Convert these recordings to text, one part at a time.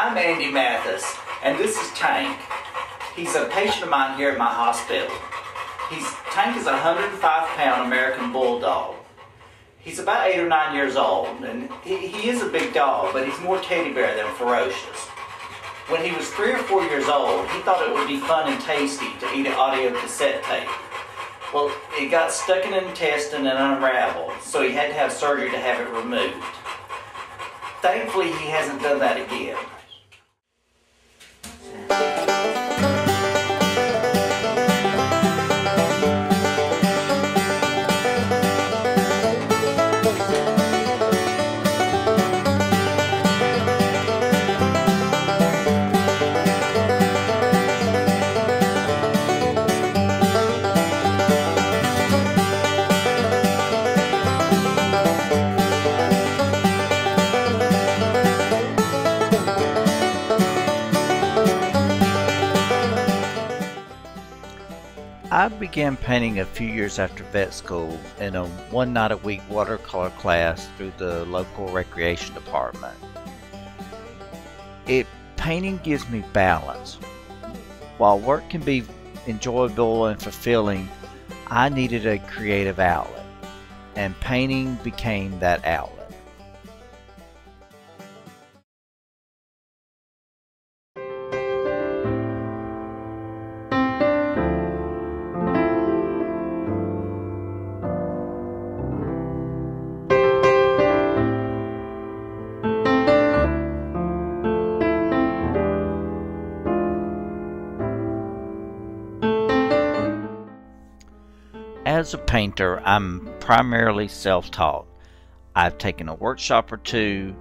I'm Andy Mathis, and this is Tank. He's a patient of mine here at my hospital. Tank is a 105-pound American Bulldog. He's about 8 or 9 years old, and he is a big dog, but he's more teddy bear than ferocious. When he was 3 or 4 years old, he thought it would be fun and tasty to eat an audio cassette tape. Well, it got stuck in an intestine and unraveled, so he had to have surgery to have it removed. Thankfully, he hasn't done that again. I began painting a few years after vet school in a one-night-a-week watercolor class through the local recreation department. Painting gives me balance. While work can be enjoyable and fulfilling, I needed a creative outlet, and painting became that outlet. As a painter, I'm primarily self-taught. I've taken a workshop or two,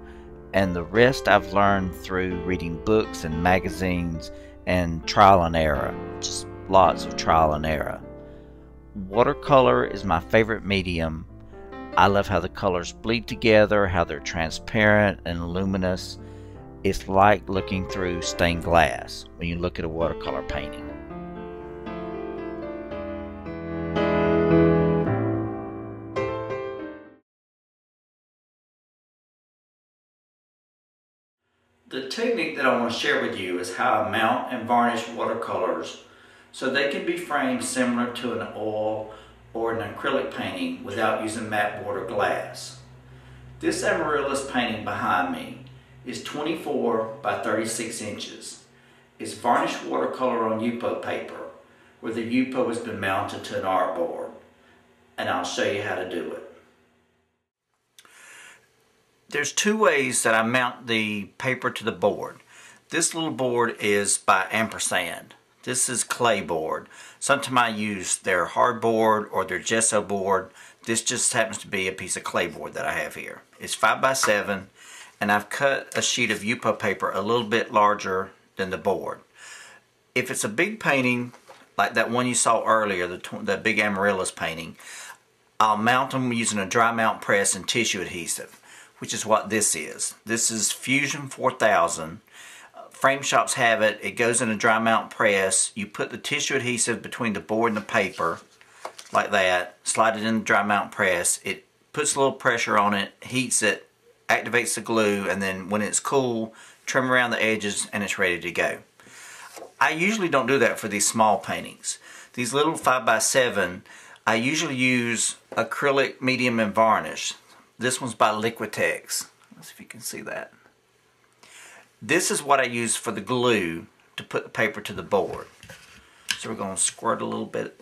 and the rest I've learned through reading books and magazines and trial and error. Just lots of trial and error. Watercolor is my favorite medium. I love how the colors bleed together, how they're transparent and luminous. It's like looking through stained glass when you look at a watercolor painting. The technique that I want to share with you is how I mount and varnish watercolors so they can be framed similar to an oil or an acrylic painting without using matte board or glass. This amaryllis painting behind me is 24 by 36 inches. It's varnished watercolor on Yupo paper where the Yupo has been mounted to an artboard, and I'll show you how to do it. There's two ways that I mount the paper to the board. This little board is by Ampersand. This is clay board. Sometimes I use their hard board or their gesso board. This just happens to be a piece of clay board that I have here. It's 5 by 7, and I've cut a sheet of Yupo paper a little bit larger than the board. If it's a big painting, like that one you saw earlier, the big amaryllis painting, I'll mount them using a dry mount press and tissue adhesive, which is what this is. This is Fusion 4000. Frame shops have it. It goes in a dry mount press. You put the tissue adhesive between the board and the paper, like that. Slide it in the dry mount press. It puts a little pressure on it, heats it, activates the glue, and then when it's cool, trim around the edges and it's ready to go. I usually don't do that for these small paintings. These little 5 by 7, I usually use acrylic, medium, and varnish. This one's by Liquitex. Let's see if you can see that. This is what I use for the glue to put the paper to the board. So we're going to squirt a little bit.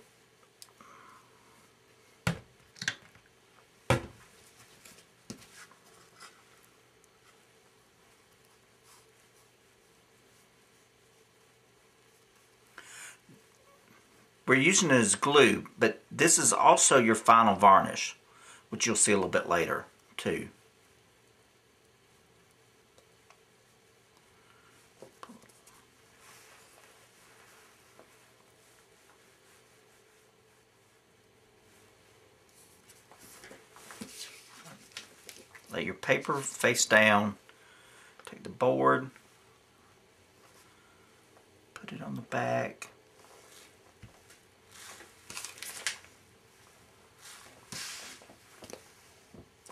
We're using it as glue, but this is also your final varnish, which you'll see a little bit later too. Lay your paper face down, take the board, put it on the back.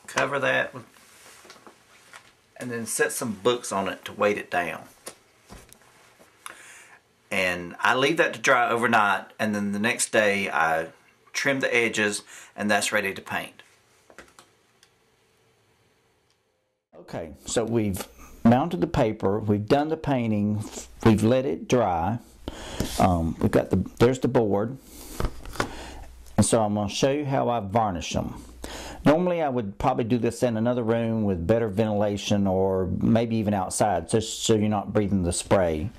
Cover that, and then set some books on it to weight it down. and I leave that to dry overnight, and then the next day I trim the edges, and that's ready to paint. Okay, so we've mounted the paper, we've done the painting, we've let it dry. We've got there's the board, and so I'm going to show you how I varnish them. Normally I would probably do this in another room with better ventilation, or maybe even outside, just so you're not breathing the spray.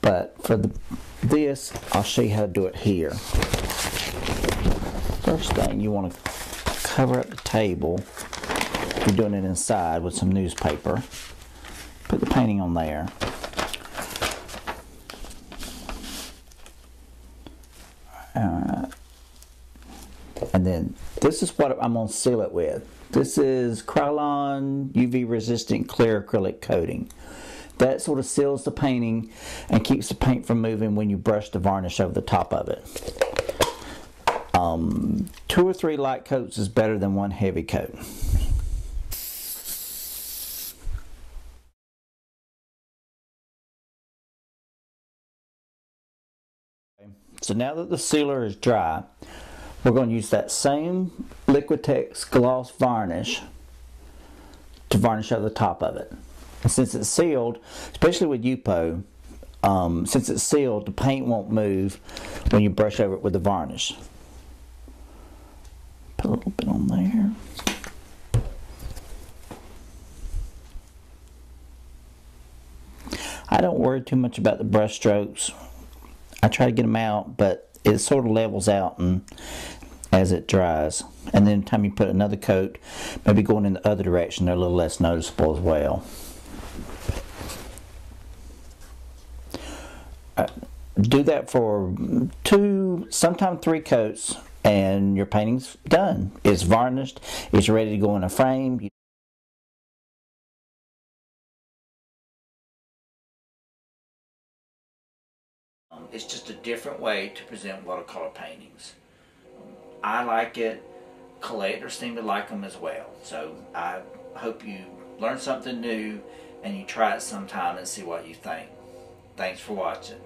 But for this, I'll show you how to do it here. First thing, you want to cover up the table. If you're doing it inside, with some newspaper. Put the painting on there. And then this is what I'm going to seal it with. This is Krylon UV resistant clear acrylic coating. That sort of seals the painting and keeps the paint from moving when you brush the varnish over the top of it. 2 or 3 light coats is better than 1 heavy coat. So now that the sealer is dry, we're going to use that same Liquitex gloss varnish to varnish over the top of it. And since it's sealed, especially with UPO, since it's sealed, the paint won't move when you brush over it with the varnish. Put a little bit on there. I don't worry too much about the brush strokes. I try to get them out, but it sort of levels out and as it dries. And then time you put another coat, maybe going in the other direction, they're a little less noticeable as well. Do that for 2, sometimes 3 coats, and your painting's done. It's varnished, it's ready to go in a frame. It's just a different way to present watercolor paintings. I like it. Collectors seem to like them as well. So I hope you learn something new and you try it sometime and see what you think. Thanks for watching.